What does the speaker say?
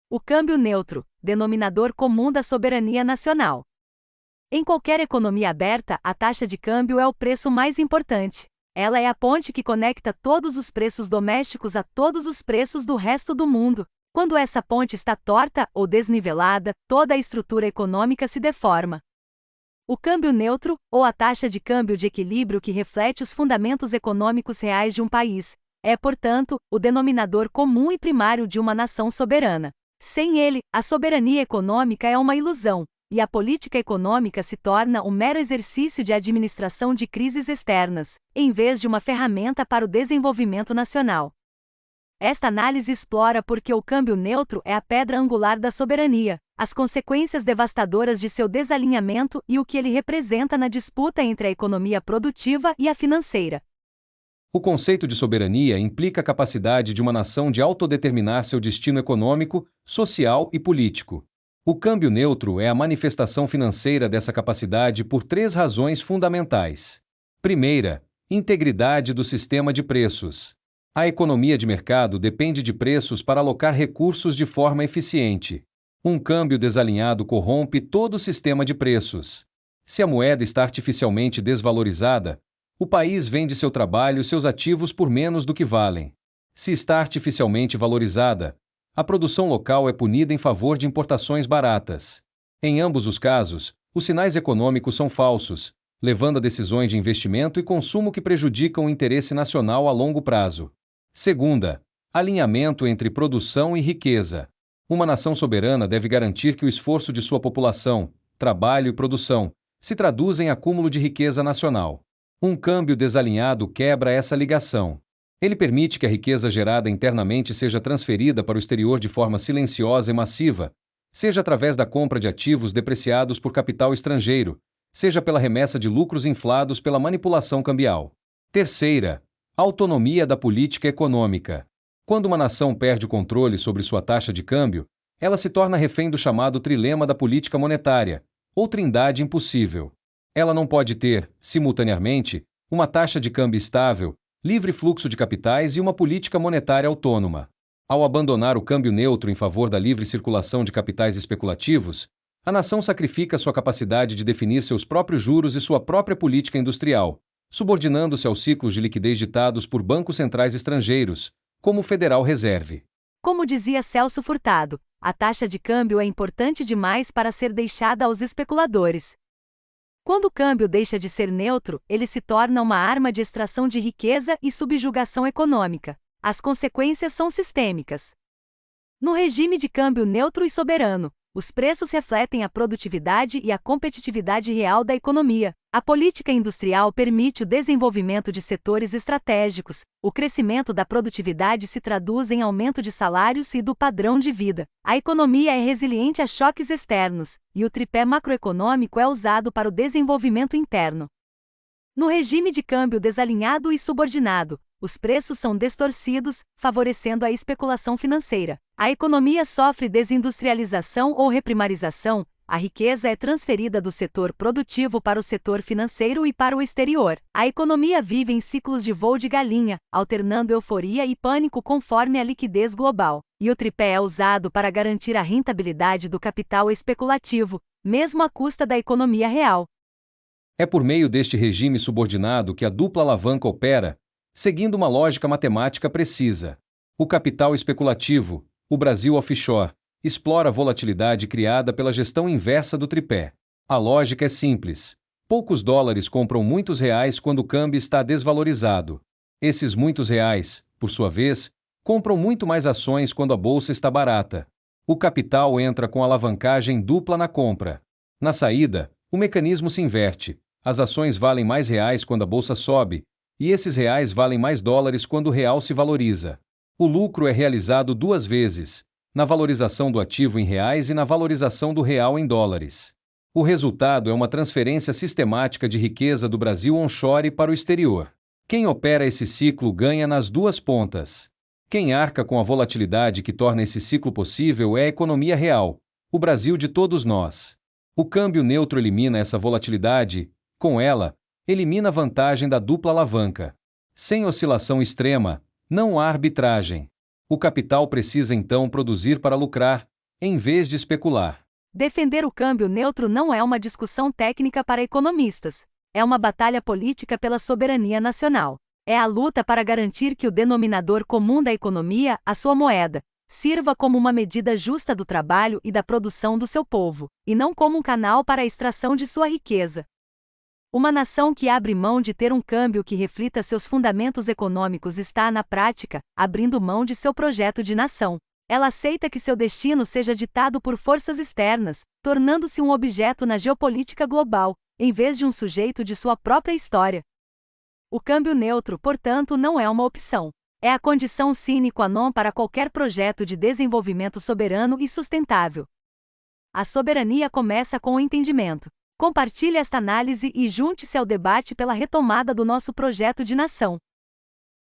O câmbio neutro, denominador comum da soberania nacional. Em qualquer economia aberta, a taxa de câmbio é o preço mais importante. Ela é a ponte que conecta todos os preços domésticos a todos os preços do resto do mundo. Quando essa ponte está torta ou desnivelada, toda a estrutura econômica se deforma. O câmbio neutro, ou a taxa de câmbio de equilíbrio que reflete os fundamentos econômicos reais de um país, é, portanto, o denominador comum e primário de uma nação soberana. Sem ele, a soberania econômica é uma ilusão, e a política econômica se torna um mero exercício de administração de crises externas, em vez de uma ferramenta para o desenvolvimento nacional. Esta análise explora por que o câmbio neutro é a pedra angular da soberania, as consequências devastadoras de seu desalinhamento e o que ele representa na disputa entre a economia produtiva e a financeira. O conceito de soberania implica a capacidade de uma nação de autodeterminar seu destino econômico, social e político. O câmbio neutro é a manifestação financeira dessa capacidade por 3 razões fundamentais. Primeira, integridade do sistema de preços. A economia de mercado depende de preços para alocar recursos de forma eficiente. Um câmbio desalinhado corrompe todo o sistema de preços. Se a moeda está artificialmente desvalorizada, o país vende seu trabalho e seus ativos por menos do que valem. Se está artificialmente valorizada, a produção local é punida em favor de importações baratas. Em ambos os casos, os sinais econômicos são falsos, levando a decisões de investimento e consumo que prejudicam o interesse nacional a longo prazo. Segunda, alinhamento entre produção e riqueza. Uma nação soberana deve garantir que o esforço de sua população, trabalho e produção se traduz em acúmulo de riqueza nacional. Um câmbio desalinhado quebra essa ligação. Ele permite que a riqueza gerada internamente seja transferida para o exterior de forma silenciosa e massiva, seja através da compra de ativos depreciados por capital estrangeiro, seja pela remessa de lucros inflados pela manipulação cambial. Terceira, autonomia da política econômica. Quando uma nação perde o controle sobre sua taxa de câmbio, ela se torna refém do chamado trilema da política monetária, ou trindade impossível. Ela não pode ter, simultaneamente, uma taxa de câmbio estável, livre fluxo de capitais e uma política monetária autônoma. Ao abandonar o câmbio neutro em favor da livre circulação de capitais especulativos, a nação sacrifica sua capacidade de definir seus próprios juros e sua própria política industrial, subordinando-se aos ciclos de liquidez ditados por bancos centrais estrangeiros, como o Federal Reserve. Como dizia Celso Furtado, a taxa de câmbio é importante demais para ser deixada aos especuladores. Quando o câmbio deixa de ser neutro, ele se torna uma arma de extração de riqueza e subjugação econômica. As consequências são sistêmicas. No regime de câmbio neutro e soberano, os preços refletem a produtividade e a competitividade real da economia. A política industrial permite o desenvolvimento de setores estratégicos. O crescimento da produtividade se traduz em aumento de salários e do padrão de vida. A economia é resiliente a choques externos, e o tripé macroeconômico é usado para o desenvolvimento interno. No regime de câmbio desalinhado e subordinado, os preços são distorcidos, favorecendo a especulação financeira. A economia sofre desindustrialização ou reprimarização, a riqueza é transferida do setor produtivo para o setor financeiro e para o exterior. A economia vive em ciclos de voo de galinha, alternando euforia e pânico conforme a liquidez global. E o tripé é usado para garantir a rentabilidade do capital especulativo, mesmo à custa da economia real. É por meio deste regime subordinado que a dupla alavanca opera, seguindo uma lógica matemática precisa. O capital especulativo, o Brasil offshore, explora a volatilidade criada pela gestão inversa do tripé. A lógica é simples. Poucos dólares compram muitos reais quando o câmbio está desvalorizado. Esses muitos reais, por sua vez, compram muito mais ações quando a bolsa está barata. O capital entra com alavancagem dupla na compra. Na saída, o mecanismo se inverte. As ações valem mais reais quando a bolsa sobe, e esses reais valem mais dólares quando o real se valoriza. O lucro é realizado 2 vezes, na valorização do ativo em reais e na valorização do real em dólares. O resultado é uma transferência sistemática de riqueza do Brasil onshore para o exterior. Quem opera esse ciclo ganha nas 2 pontas. Quem arca com a volatilidade que torna esse ciclo possível é a economia real, o Brasil de todos nós. O câmbio neutro elimina essa volatilidade, com ela, elimina a vantagem da dupla alavanca. Sem oscilação extrema, não há arbitragem. O capital precisa então produzir para lucrar, em vez de especular. Defender o câmbio neutro não é uma discussão técnica para economistas. É uma batalha política pela soberania nacional. É a luta para garantir que o denominador comum da economia, a sua moeda, sirva como uma medida justa do trabalho e da produção do seu povo, e não como um canal para a extração de sua riqueza. Uma nação que abre mão de ter um câmbio que reflita seus fundamentos econômicos está, na prática, abrindo mão de seu projeto de nação. Ela aceita que seu destino seja ditado por forças externas, tornando-se um objeto na geopolítica global, em vez de um sujeito de sua própria história. O câmbio neutro, portanto, não é uma opção. É a condição sine qua non para qualquer projeto de desenvolvimento soberano e sustentável. A soberania começa com o entendimento. Compartilhe esta análise e junte-se ao debate pela retomada do nosso projeto de nação.